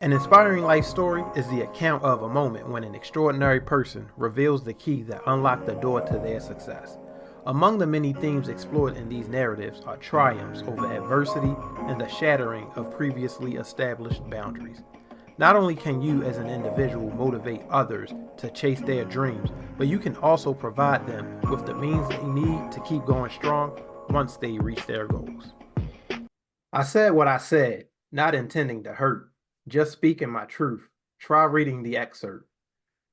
An inspiring life story is the account of a moment when an extraordinary person reveals the key that unlocked the door to their success. Among the many themes explored in these narratives are triumphs over adversity and the shattering of previously established boundaries. Not only can you as an individual motivate others to chase their dreams, but you can also provide them with the means they need to keep going strong once they reach their goals. I said what I said, not intending to hurt, just speaking my truth. Try reading the excerpt.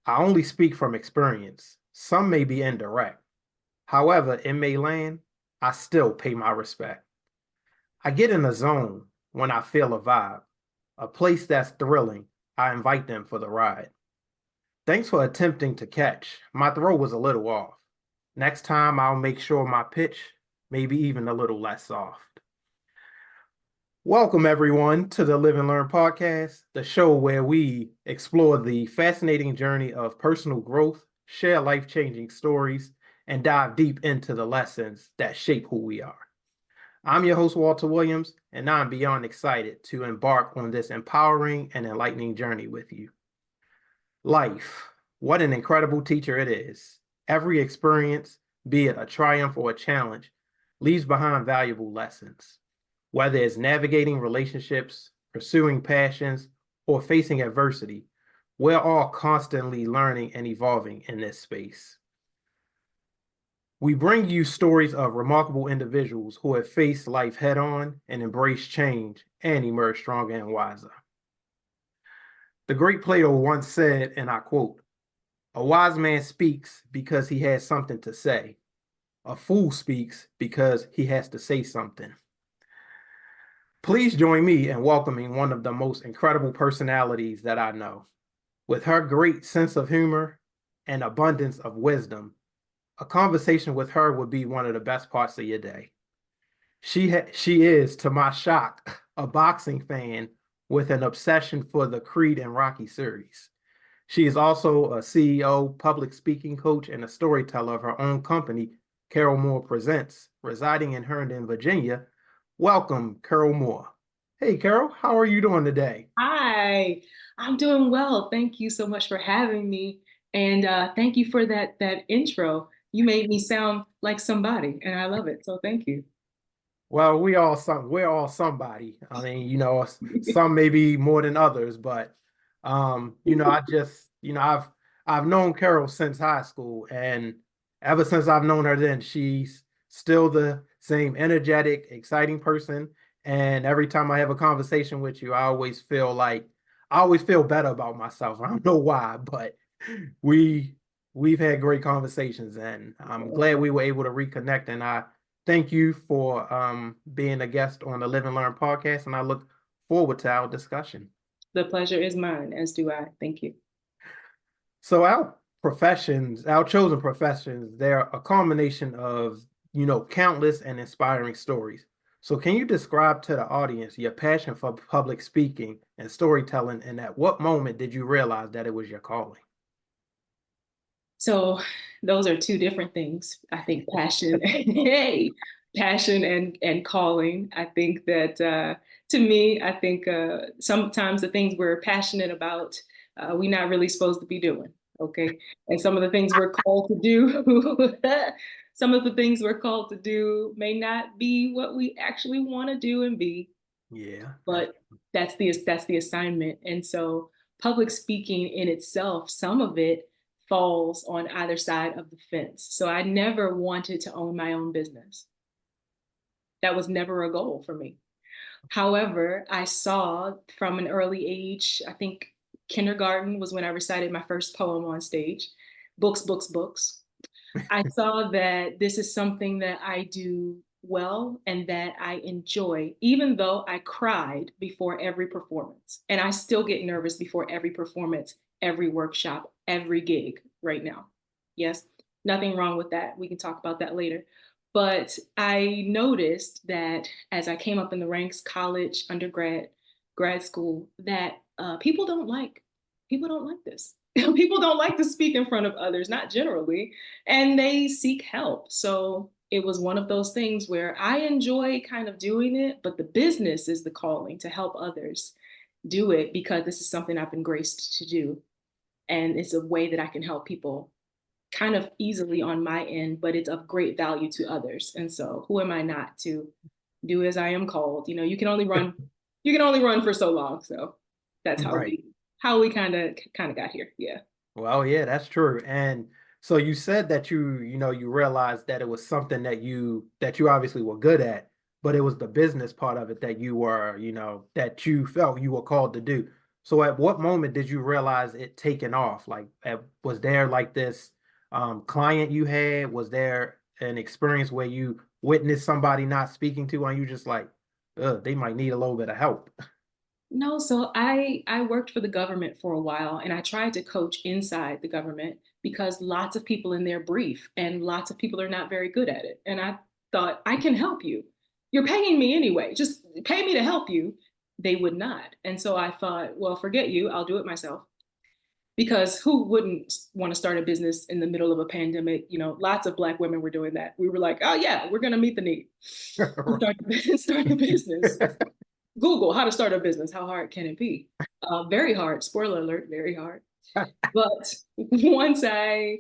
I only speak from experience. Some may be indirect. However, it may land, I still pay my respect. I get in a zone when I feel a vibe, a place that's thrilling. I invite them for the ride. Thanks for attempting to catch. My throw was a little off. Next time, I'll make sure my pitch maybe even a little less soft. Welcome, everyone, to the Live and Learn podcast, the show where we explore the fascinating journey of personal growth, share life changing stories, and dive deep into the lessons that shape who we are. I'm your host, Walter Williams, and I'm beyond excited to embark on this empowering and enlightening journey with you. Life, what an incredible teacher it is. Every experience, be it a triumph or a challenge, leaves behind valuable lessons. Whether it's navigating relationships, pursuing passions, or facing adversity, we're all constantly learning and evolving in this space. We bring you stories of remarkable individuals who have faced life head on and embraced change and emerged stronger and wiser. The great Plato once said, and I quote, "A wise man speaks because he has something to say. A fool speaks because he has to say something." Please join me in welcoming one of the most incredible personalities that I know. With her great sense of humor and abundance of wisdom, a conversation with her would be one of the best parts of your day. She is, to my shock, a boxing fan with an obsession for the Creed and Rocky series. She is also a CEO, public speaking coach, and a storyteller of her own company, Carol Moore Presents, residing in Herndon, Virginia. Welcome, Carol Moore. Hey, Carol, how are you doing today? Hi, I'm doing well. Thank you so much for having me, and thank you for that intro. You made me sound like somebody, and I love it. So thank you. Well, we're all somebody. I mean, some maybe more than others, but I just, I've known Carol since high school, and ever since I've known her then, she's still the same energetic, exciting person. And every time I have a conversation with you, I always feel better about myself. I don't know why, but we we've had great conversations, and I'm glad we were able to reconnect. And I thank you for being a guest on the Live and Learn podcast, and I look forward to our discussion. The pleasure is mine, as do I. Thank you. So our chosen professions, they're a culmination of, countless and inspiring stories. So can you describe to the audience your passion for public speaking and storytelling, and at what moment did you realize that it was your calling? So those are two different things. I think passion, hey, passion and calling. I think that to me, I think sometimes the things we're passionate about, we're not really supposed to be doing. Okay, and some of the things we're called to do, some of the things we're called to do may not be what we actually want to do and be, Yeah. but that's the assignment. And so public speaking in itself, some of it falls on either side of the fence. So I never wanted to own my own business. That was never a goal for me. However, I saw from an early age, I think kindergarten was when I recited my first poem on stage. Books, books, books. I saw that this is something that I do well and that I enjoy, even though I cried before every performance. And I still get nervous before every performance, every workshop, every gig right now. Yes, nothing wrong with that. We can talk about that later. But I noticed that as I came up in the ranks, college, undergrad, grad school, that people don't like this. People don't like to speak in front of others, not generally, and they seek help. So it was one of those things where I enjoy kind of doing it, but the business is the calling to help others. do it because this is something I've been graced to do. And it's a way that I can help people kind of easily on my end, but it's of great value to others. And so who am I not to do as I am called? You know, you can only run for so long. So that's Right. how we kind of got here. Yeah. Well, yeah, that's true. And so you said that you realized that it was something that you obviously were good at, but it was the business part of it that you were, that you felt you were called to do. So at what moment did you realize it taking off? Like, was there like this client you had? Was there an experience where you witnessed somebody not speaking to and you just like, they might need a little bit of help? No, so I worked for the government for a while and I tried to coach inside the government because lots of people in there brief and lots of people are not very good at it. And I thought, I can help you. You're paying me anyway. Just pay me to help you. They would not. And so I thought, well, forget you. I'll do it myself. Because who wouldn't want to start a business in the middle of a pandemic? You know, lots of Black women were doing that. We were like, oh yeah, we're going to meet the need. Start a business. Google how to start a business. How hard can it be? Very hard. Spoiler alert, very hard. But once I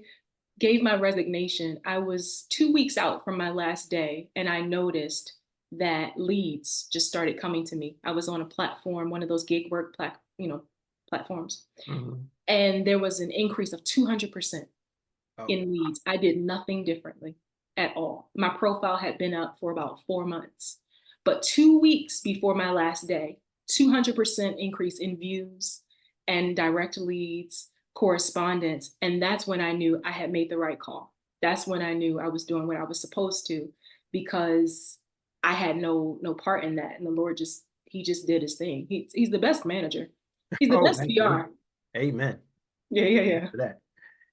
gave my resignation, I was 2 weeks out from my last day, and I noticed that leads just started coming to me. I was on a platform, one of those gig work platforms, Mhm. and there was an increase of 200% Oh, in leads. I did nothing differently at all. My profile had been up for about 4 months, but 2 weeks before my last day, 200% increase in views and direct leads, correspondence. And that's when I knew I had made the right call. That's when I knew I was doing what I was supposed to because I had no part in that. And the Lord he just did his thing. He's the best manager. He's the oh, best amen. PR. Amen. Yeah, yeah, yeah. For that.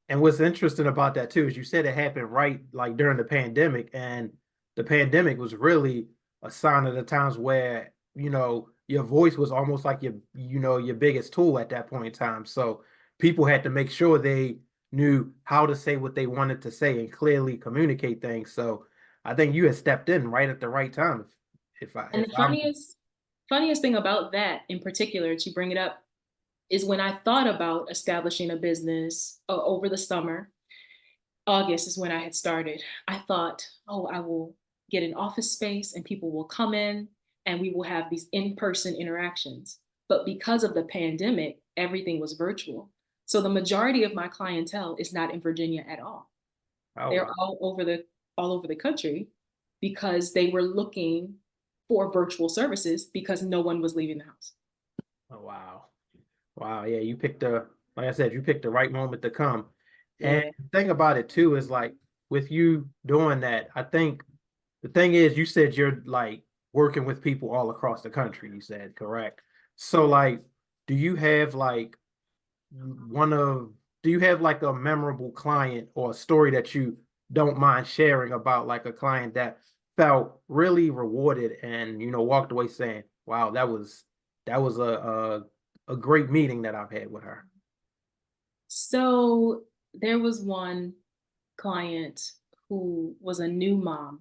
And what's interesting about that too is you said it happened right like during the pandemic, and the pandemic was really a sign of the times where your voice was almost like your biggest tool at that point in time. So people had to make sure they knew how to say what they wanted to say and clearly communicate things. So I think you had stepped in right at the right time. And If the I'm funniest thing about that in particular, to bring it up, is when I thought about establishing a business over the summer. August is when I had started. I thought, oh, I will get an office space and people will come in and we will have these in-person interactions. But because of the pandemic, everything was virtual. So the majority of my clientele is not in Virginia at all. oh They're wow. all over the country because they were looking for virtual services because no one was leaving the house. Oh wow. Wow, yeah, like I said, you picked the right moment to come. And Yeah. the thing about it too is like with you doing that, I think the thing is you said you're like working with people all across the country, you said, correct? So like, do you have like one of do you have like a memorable client or a story that you don't mind sharing about like a client that felt really rewarded and walked away saying, "Wow, that was a great meeting that I've had with her." So there was one client who was a new mom,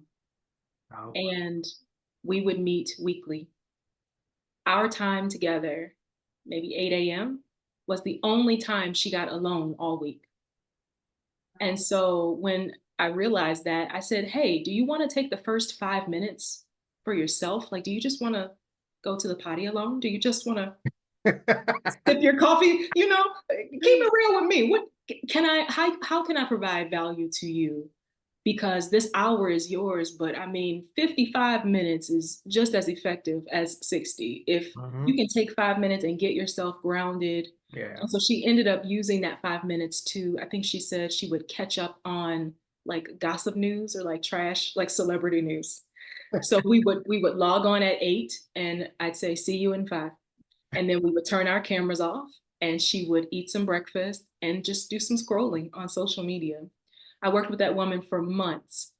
Oh, and we would meet weekly. Our time together, maybe 8 a.m., was the only time she got alone all week. And so when I realized that, I said, hey, do you want to take the first 5 minutes for yourself? Like, do you just want to go to the potty alone? Do you just want to sip your coffee? Keep it real with me. What can how can I provide value to you? Because this hour is yours, but I mean, 55 minutes is just as effective as 60. If you hmm. can take 5 minutes and get yourself grounded. Yeah. And so she ended up using that 5 minutes to, I think she said she would catch up on like gossip news or like trash, like celebrity news. So we would log on at 8 and I'd say, see you in 5. And then we would turn our cameras off and she would eat some breakfast and just do some scrolling on social media. I worked with that woman for months,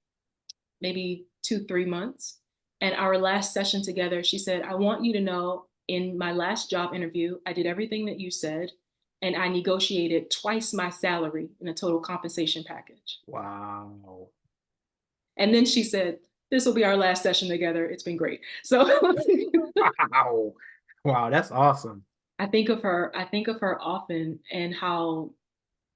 maybe 2, 3 months. And our last session together, she said, I want you to know in my last job interview, I did everything that you said, and I negotiated twice my salary in a total compensation package. Wow. And then she said, this will be our last session together. It's been great. So Wow. Wow, that's awesome. I think of her often and how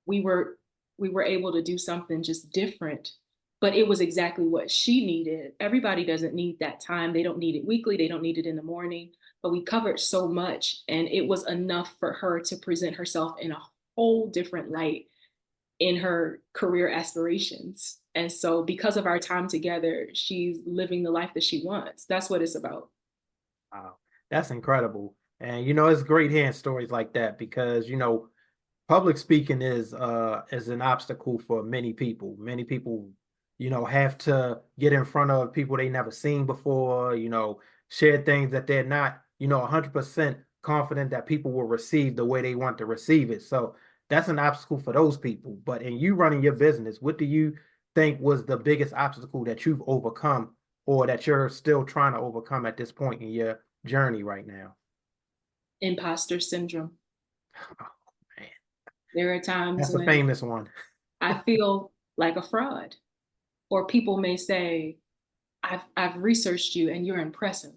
we were we were able to do something just different, but it was exactly what she needed. Everybody doesn't need that time. They don't need it weekly, they don't need it in the morning, but we covered so much and it was enough for her to present herself in a whole different light in her career aspirations. And so because of our time together, she's living the life that she wants. That's what it's about. Wow, that's incredible. And it's great hearing stories like that because public speaking is an obstacle for many people. Many people, have to get in front of people they never seen before, share things that they're not, 100% confident that people will receive the way they want to receive it. So that's an obstacle for those people. But in you running your business, what do you think was the biggest obstacle that you've overcome or that you're still trying to overcome at this point in your journey right now? Imposter syndrome. Oh, man, There are times that's a when famous one. I feel like a fraud, or people may say, I've researched you and you're impressive.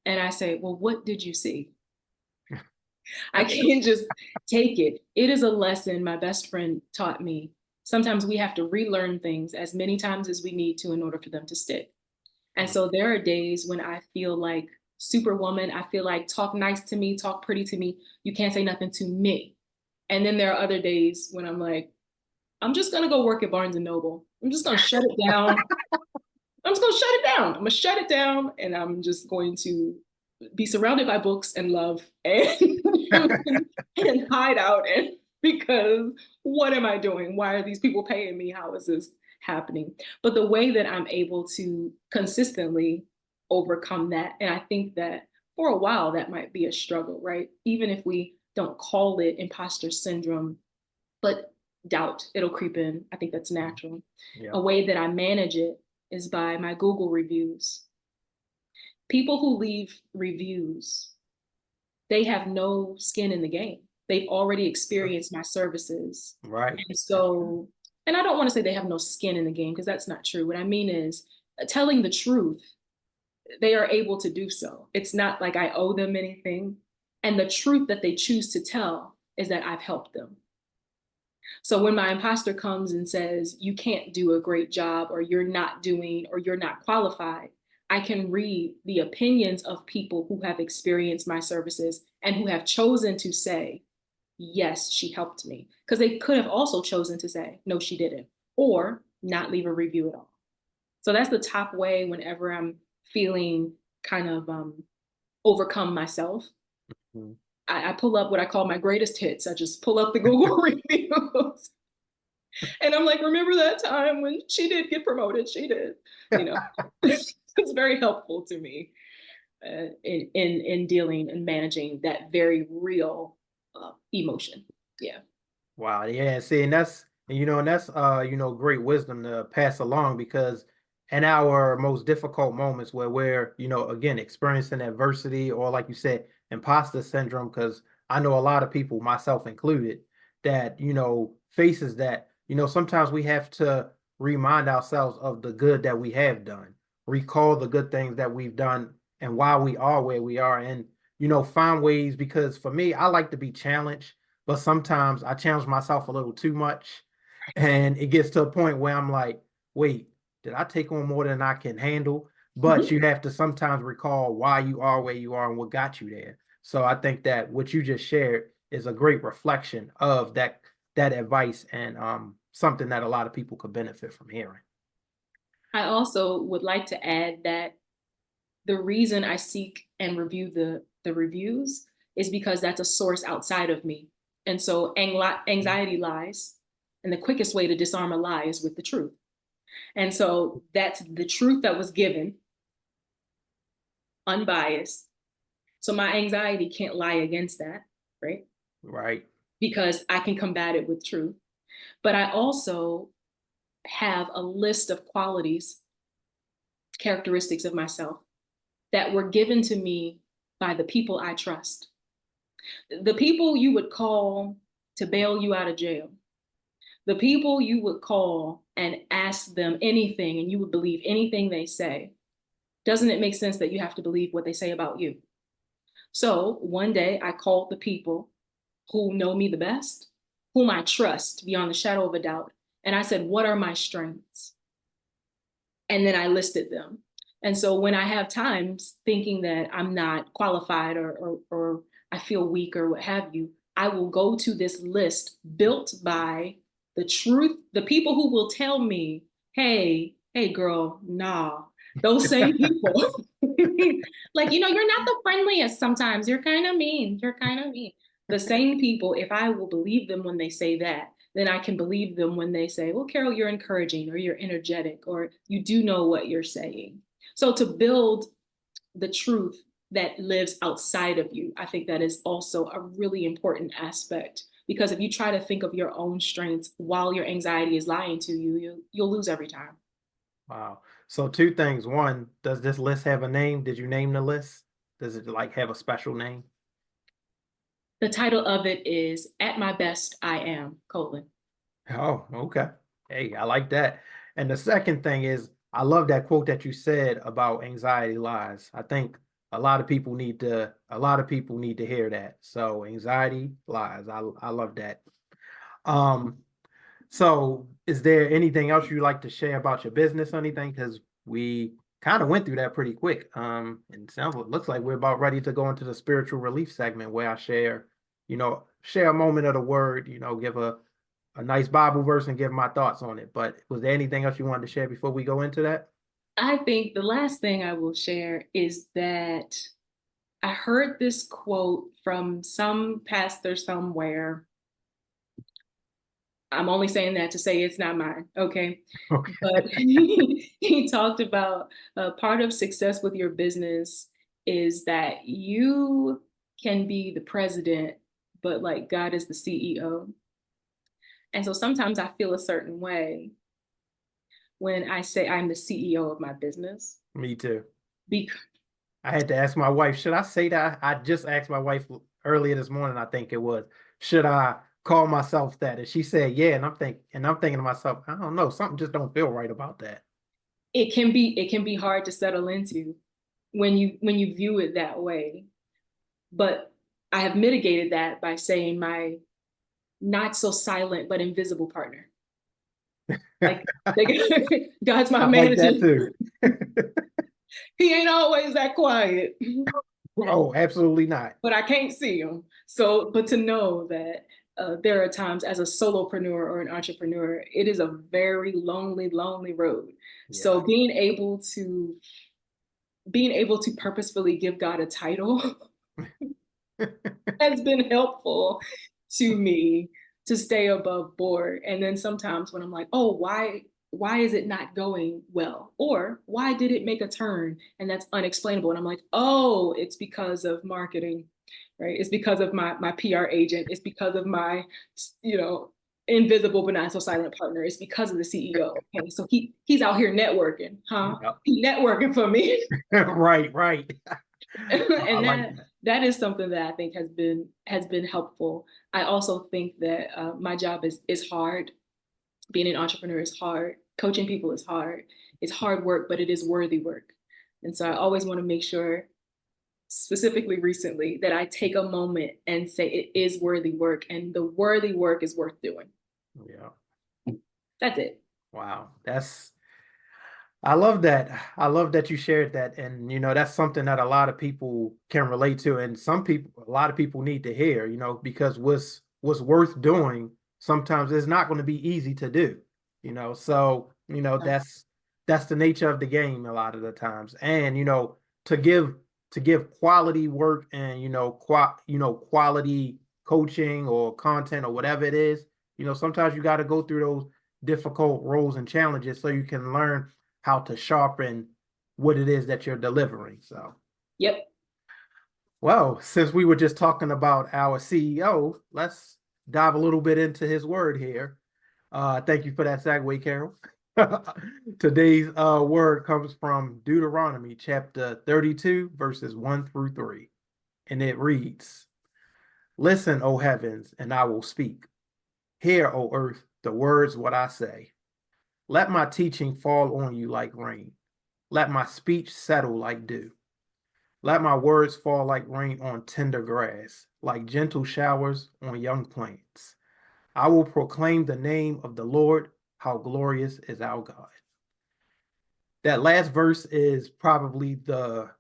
And I say, well, what did you see? I can't just take it. It is a lesson my best friend taught me. Sometimes we have to relearn things as many times as we need to in order for them to stick. And so there are days when I feel like superwoman. I feel like talk nice to me, talk pretty to me. You can't say nothing to me. And then there are other days when I'm like, I'm just gonna go work at Barnes and Noble. I'm just gonna shut it down. I'm just gonna shut it down. I'm gonna shut it down and I'm just going to be surrounded by books and love and and hide out and because what am I doing? Why are these people paying me? How is this happening? But the way that I'm able to consistently overcome that, and I think that for a while that might be a struggle, right? Even if we don't call it imposter syndrome, but doubt, it'll creep in. I think that's natural. Yeah. A way that I manage it is by my Google reviews. People who leave reviews, they have no skin in the game. They've already experienced my services. Right. And so, and I don't want to say they have no skin in the game because that's not true. What I mean is telling the truth, they are able to do so. It's not like I owe them anything. And the truth that they choose to tell is that I've helped them. So when my imposter comes and says, you can't do a great job, or you're not doing, or you're not qualified, I can read the opinions of people who have experienced my services and who have chosen to say, yes, she helped me. Because they could have also chosen to say, no, she didn't, or not leave a review at all. So that's the top way whenever I'm feeling kind of overcome myself. Mhm. I pull up what I call my greatest hits. I just pull up the Google reviews. And I'm like, remember that time when she did get promoted? She did. You know, it's very helpful to me in dealing and managing that very real emotion. Yeah. Wow. Yeah. See, and that's great wisdom to pass along because in our most difficult moments where we're, again, experiencing adversity or like you said, imposter syndrome, because I know a lot of people, myself included, that, faces that, sometimes we have to remind ourselves of the good that we have done, recall the good things that we've done and why we are where we are and, find ways because for me, I like to be challenged but sometimes I challenge myself a little too much. And it gets to a point where I'm like, wait, did I take on more than I can handle? But Mhm. you have to sometimes recall why you are where you are and what got you there. So I think that what you just shared is a great reflection of that advice and something that a lot of people could benefit from hearing. I also would like to add that the reason I seek and review the reviews is because that's a source outside of me. And so anxiety lies, and the quickest way to disarm a lie is with the truth. And so that's the truth that was given, unbiased. So my anxiety can't lie against that, right? Right. Because I can combat it with truth. But I also have a list of qualities, characteristics of myself that were given to me by the people I trust. The people you would call to bail you out of jail, the people you would call and ask them anything and you would believe anything they say. Doesn't it make sense that you have to believe what they say about you? So one day I called the people who know me the best, whom I trust beyond the shadow of a doubt. And I said, what are my strengths? And then I listed them. And so when I have times thinking that I'm not qualified or I feel weak or what have you, I will go to this list built by the truth, the people who will tell me, hey, girl, nah, those same people. Like, you're not the friendliest sometimes. You're kind of mean. You're kind of mean. The same people, if I will believe them when they say that, then I can believe them when they say, well, Carol, you're encouraging or you're energetic or you do know what you're saying. So to build the truth that lives outside of you, I think that is also a really important aspect because if you try to think of your own strengths while your anxiety is lying to you, you'll lose every time. Wow. So two things. One, does this list have a name? Did you name the list? Does it like have a special name? The title of it is At My Best I Am, colon. Oh, okay. Hey, I like that. And the second thing is, I love that quote that you said about anxiety lies. I think a lot of people need to hear that. So anxiety lies. I love that. Um, so is there anything else you'd like to share about your business or anything? Because we kind of went through that pretty quick. And looks like we're about ready to go into the spiritual relief segment where I share a moment of the word, give a nice Bible verse and give my thoughts on it. But was there anything else you wanted to share before we go into that? I think the last thing I will share is that I heard this quote from some pastor somewhere. I'm only saying that to say it's not mine, okay? Okay. But he talked about part of success with your business is that you can be the president, but like God is the CEO. And so sometimes I feel a certain way when I say I'm the CEO of my business. Me too. Because I had to ask my wife, should I say that? I just asked my wife earlier this morning, I think it was, should I call myself that? And she said, yeah. And I'm thinking to myself, I don't know, something just don't feel right about that. it can be hard to settle into when you view it that way. But I have mitigated that by saying my not so silent but invisible partner. Like, like God's my I like manager. that too. He ain't always that quiet, Oh, absolutely not. but I can't see him. So, but to know that there are times as a solopreneur or an entrepreneur, it is a very lonely, lonely road. Yeah. So being able to purposefully give God a title has been helpful to me to stay above board. And then sometimes when I'm like, oh, why is it not going well? Or why did it make a turn? And that's unexplainable. And I'm like, oh, it's because of marketing, right? It's because of my PR agent. It's because of my, you know, invisible but not so silent partner. It's because of the CEO. Okay, so he's out here networking, huh? Yep. He's networking for me. Right, right. I And like that is something that I think has been helpful. I also think that my job is hard. Being an entrepreneur is hard. Coaching people is hard. It's hard work, but it is worthy work. And so I that. always want to make sure, specifically recently, that I take a moment and say it is worthy work, and the worthy work is worth doing. Yeah. That's it. Wow. I love that. I love that you shared that. And, that's something that a lot of people can relate to. And a lot of people need to hear, because what's worth doing sometimes is not going to be easy to do, So, that's the nature of the game a lot of the times. And, to give, to give quality work and, quality coaching or content or whatever it is, sometimes you got to go through those difficult roles and challenges so you can learn how to sharpen what it is that you're delivering. So, Yep. well, since we were just talking about our CEO, let's dive a little bit into his word here. Thank you for that segue, Carol. Today's word comes from Deuteronomy chapter 32, verses 1 through 3. And it reads, listen, O heavens, and I will speak. Hear, O earth, the words what I say. Let my teaching fall on you like rain. Let my speech settle like dew. Let my words fall like rain on tender grass, like gentle showers on young plants. I will proclaim the name of the Lord, how glorious is our God. That last verse is probably the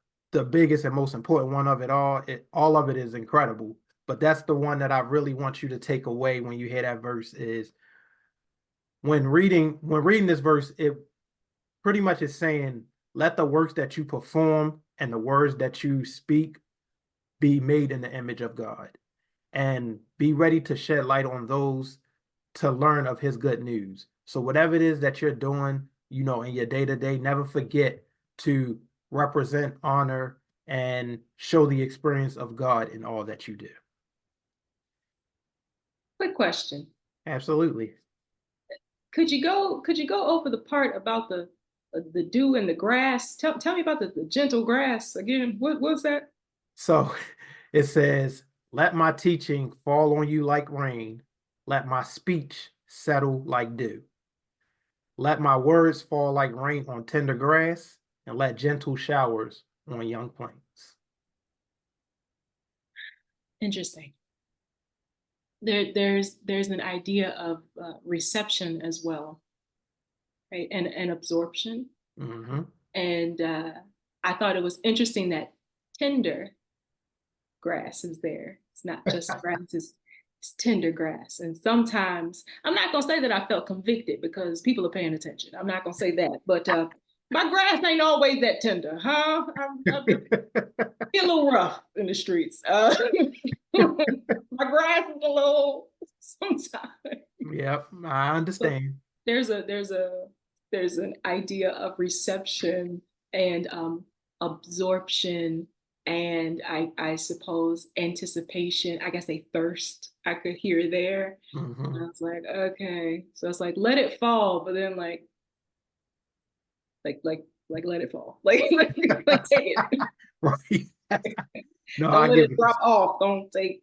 biggest and most important one of it all. All of it is incredible, but that's the one that I really want you to take away when you hear that verse is when reading this verse, it pretty much is saying, let the works that you perform and the words that you speak be made in the image of God, and be ready to shed light on those to learn of his good news. So whatever it is that you're doing, in your day to day, never forget to represent, honor, and show the experience of God in all that you do. Quick question. Absolutely. Could you go over the part about the dew and the grass? Tell me about the gentle grass again. What was that? So it says, let my teaching fall on you like rain. Let my speech settle like dew. Let my words fall like rain on tender grass, and let gentle showers on young plants. Interesting. There's an idea of reception as well, right? And absorption. Mm-hmm. And I thought it was interesting that tender grass is there. It's not just grass, it's tender grass. And sometimes, I'm not going to say that I felt convicted because people are paying attention. I'm not going to say that. But my grass ain't always that tender, huh? I get a little rough in the streets. My grass is a little sometimes. Yep, I So understand. there's an idea of reception and absorption, and I suppose anticipation. I guess a thirst I could hear there. And I Mm-hmm. was like, okay. So it's like let it fall, but then like let it fall. Like take it. Right. No, Don't I let get it what you're drop off. Don't take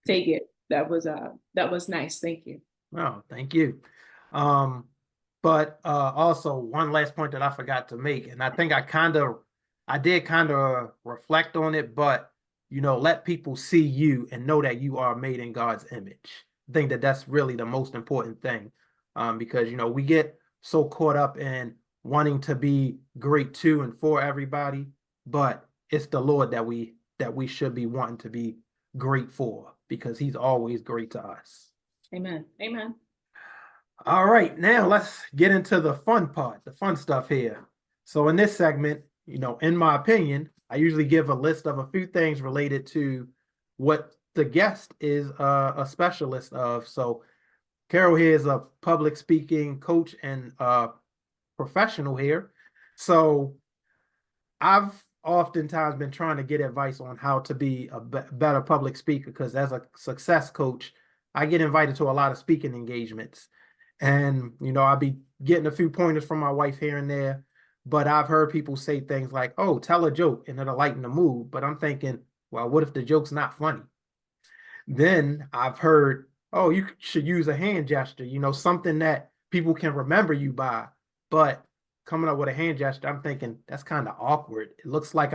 it. That was nice. Thank you. saying. Oh, thank you. Um, but also one last point that I forgot to make, and I think I did kind of reflect on it, but let people see you and know that you are made in God's image. I think that that's really the most important thing, because we get so caught up in wanting to be great to and for everybody, but it's the Lord that we should be wanting to be great for because He's always great to us. Amen. Amen. All right, now let's get into the fun part, the fun stuff here. So in this segment, in my opinion, I usually give a list of a few things related to what the guest is a specialist of. So Carol here is a public speaking coach and professional here. So I've oftentimes been trying to get advice on how to be a better public speaker because as a success coach, I get invited to a lot of speaking engagements. And, I'll be getting a few pointers from my wife here and there. But I've heard people say things like, oh, tell a joke and it'll lighten the mood. But I'm thinking, well, what if the joke's not funny? Then I've heard, oh, you should use a hand gesture, something that people can remember you by. But coming up with a hand gesture, I'm thinking that's kind of awkward. It looks like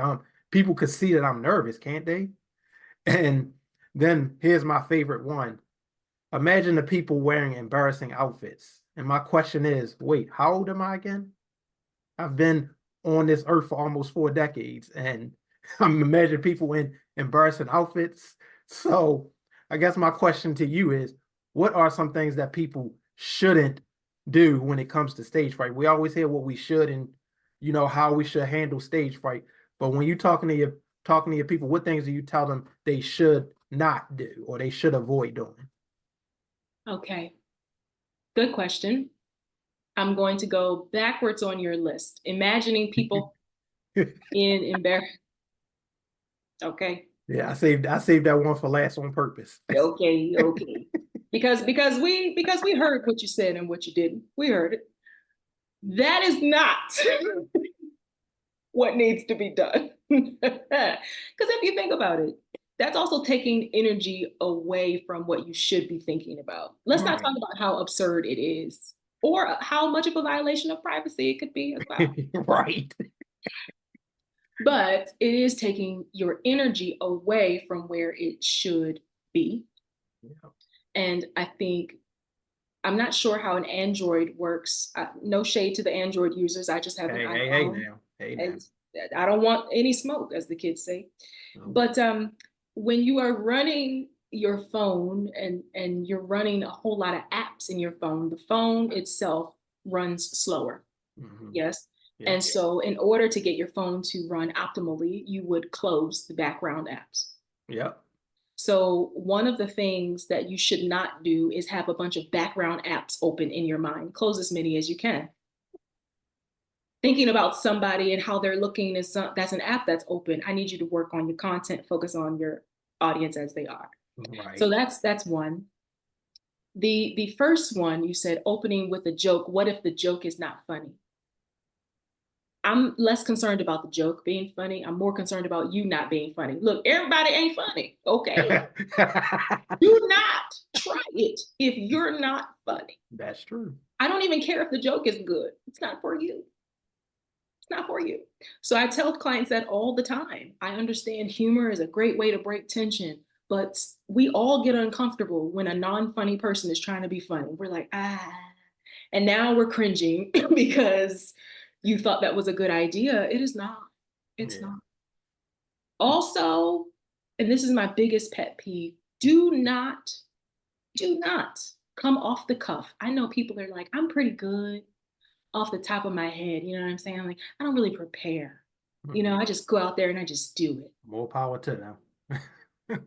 people could see that I'm nervous, can't they? And then here's my favorite one. Imagine the people wearing embarrassing outfits. And my question is, wait, how old am I again? I've been on this earth for almost 4 decades, and I'm imagining people in embarrassing outfits. So I guess my question to you is, what are some things that people shouldn't do when it comes to stage fright? We always hear what we should and how we should handle stage fright. But when you talking to your people, what things do you tell them they should not do or they should avoid doing? Okay. Good question. I'm going to go backwards on your list. Imagining people in embarrass. Okay. Yeah, I saved that one for last on purpose. Okay. Okay. Because we heard what you said and what you didn't. We heard it. That is not what needs to be done. Because if you think about it, that's also taking energy away from what you should be thinking about. Let's not Right. talk about how absurd it is or how much of a violation of privacy it could be as well. Right. but it is taking your energy away from where it should be. Yeah. And I think I'm not sure how an Android works. No shade to the Android users. I just have an Hey iPhone. now. Hey now. It's, I don't want any smoke, as the kids say. No. But when you are running your phone and you're running a whole lot of apps in your phone, the phone itself runs slower. Hmm. Yes. Yeah. And so, in order to get your phone to run optimally, you would close the background apps. Yep. So, one of the things that you should not do is have a bunch of background apps open in your mind. Close as many as you can. Thinking about somebody and how they're looking is that's an app that's open. I need you to work on your content, focus on your audience as they are. So Right. that's one. The first one you said opening with a joke. What if the joke is not funny? I'm less concerned about the joke being funny. I'm more concerned about you not being funny. Look, everybody ain't funny. Okay. Do not try it if you're not funny. That's true. I don't even care if the joke is good. It's not for you. It's not for you. So I tell clients that all the time. I understand humor is a great way to break tension, but we all get uncomfortable when a non-funny person is trying to be funny. We're like, ah. And now we're cringing because you thought that was a good idea. It is not. It's Yeah. not. Also, and this is my biggest pet peeve, do not come off the cuff. I know people are like, I'm pretty good off the top of my head. You know what I'm saying? Like, I don't really prepare. Mhm. I just go out there and I just do it. More power to them.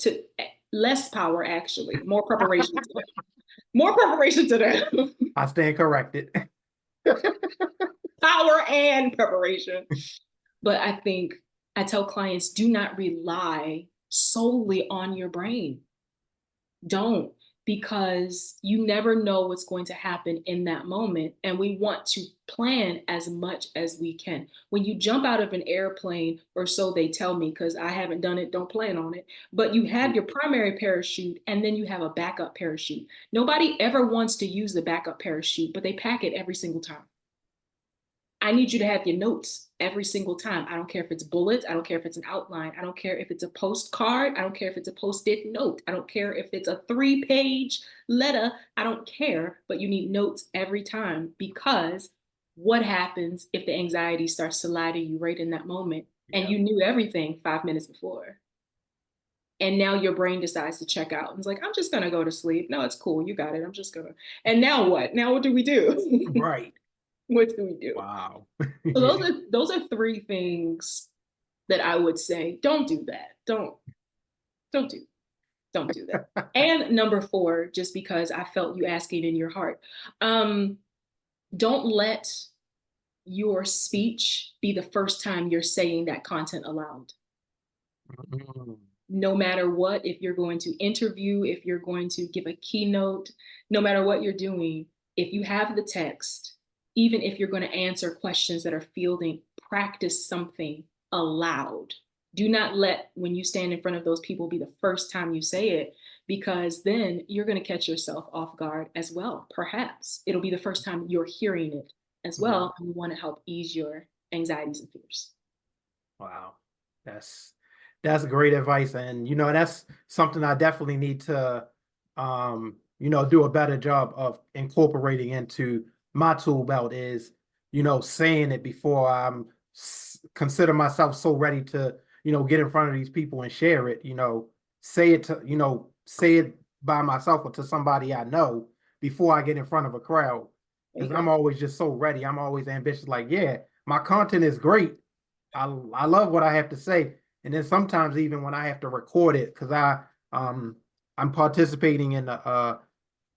To less power, actually, more preparation to them. More preparation to them. I stand corrected. Power and preparation. But I think I tell clients, do not rely solely on your brain. Don't, because you never know what's going to happen in that moment. And we want to plan as much as we can. When you jump out of an airplane, or so they tell me, because I haven't done it, don't plan on it, but you have your primary parachute and then you have a backup parachute. Nobody ever wants to use the backup parachute, but they pack it every single time. I need you to have your notes every single time. I don't care if it's bullets. I don't care if it's an outline. I don't care if it's a postcard. I don't care if it's a post-it note. I don't care if it's a 3-page letter. I don't care, but you need notes every time, because what happens if the anxiety starts to lie to you right in that moment and Yeah. you knew everything 5 minutes before? And now your brain decides to check out. It's like, I'm just going to go to sleep. No, it's cool. You got it. I'm just going to. And now what? Now what do we do? Right. What do we do? Wow. So Yeah. those are three things that I would say, don't do that. Don't do don't do that. And number four, just because I felt you asking in your heart, um, don't let your speech be the first time you're saying that content aloud. Mm. No matter what, if you're going to interview, if you're going to give a keynote, no matter what you're doing, if you have the text, even if you're going to answer questions that are fielding, practice something aloud. Do not let when you stand in front of those people be the first time you say it, because then you're going to catch yourself off guard as well. Perhaps it'll be the first time you're hearing it as Right. well, and you want to help ease your anxieties and fears. Wow. That's that's great advice. And that's something I definitely need to do a better job of incorporating into my tool belt is, saying it before consider myself so ready to, get in front of these people and share it, say it by myself or to somebody I know before I get in front of a crowd. There you Because I'm go. always just so ready. I'm always ambitious. Like, yeah, my content is great. I love what I have to say. And then sometimes even when I have to record it, because I'm participating in the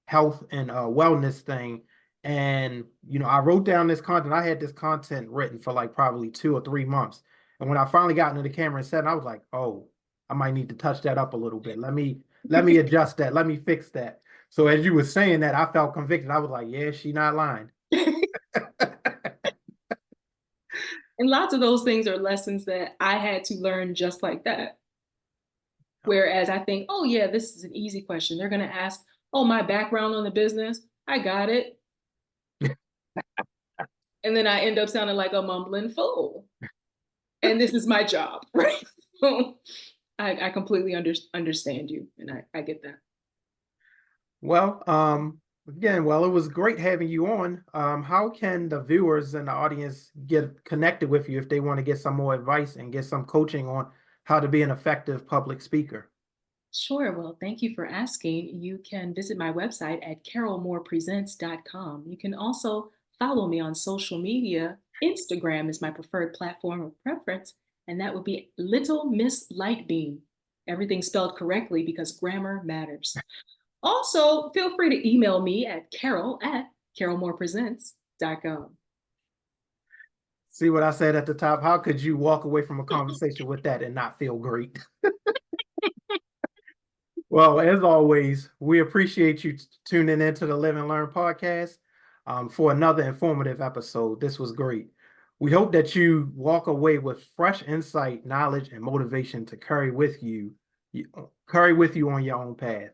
health and wellness thing. And I wrote down this content. I had this content written for like probably 2 or 3 months. And when I finally got into the camera and said, I was like, oh, I might need to touch that up a little bit. Let me adjust that. Let me fix that. So as you were saying that, I felt convicted. I was like, yeah, she not lying. And lots of those things are lessons that I had to learn just like that. Whereas I think, oh, yeah, this is an easy question. They're going to ask, oh, my background on the business. I got it. And then I end up sounding like a mumbling fool. And this is my job, right? So I completely understand you, and I get that. Well, again, well, it was great having you on. How can the viewers and the audience get connected with you if they want to get some more advice and get some coaching on how to be an effective public speaker? Sure. Well, thank you for asking. You can visit my website at carolmoorepresents.com. You can also follow me on social media. Instagram is my preferred platform of preference, and that would be Little Miss Lightbeam. Everything spelled correctly because grammar matters. Also, feel free to email me at carolmoorepresents.com. See what I said at the top? How could you walk away from a conversation with that and not feel great? Well, as always, we appreciate you tuning into the Live and Learn podcast for another informative episode. This was great. We hope that you walk away with fresh insight, knowledge, and motivation to carry with you on your own path.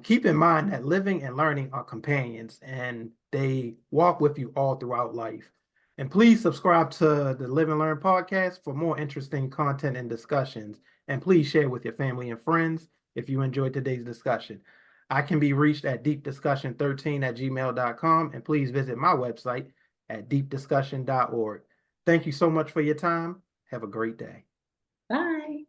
Keep in mind that living and learning are companions, and they walk with you all throughout life. And please subscribe to the Live and Learn podcast for more interesting content and discussions. And please share with your family and friends if you enjoyed today's discussion. I can be reached at deepdiscussion13@gmail.com, and please visit my website at deepdiscussion.org. Thank you so much for your time. Have a great day. Bye.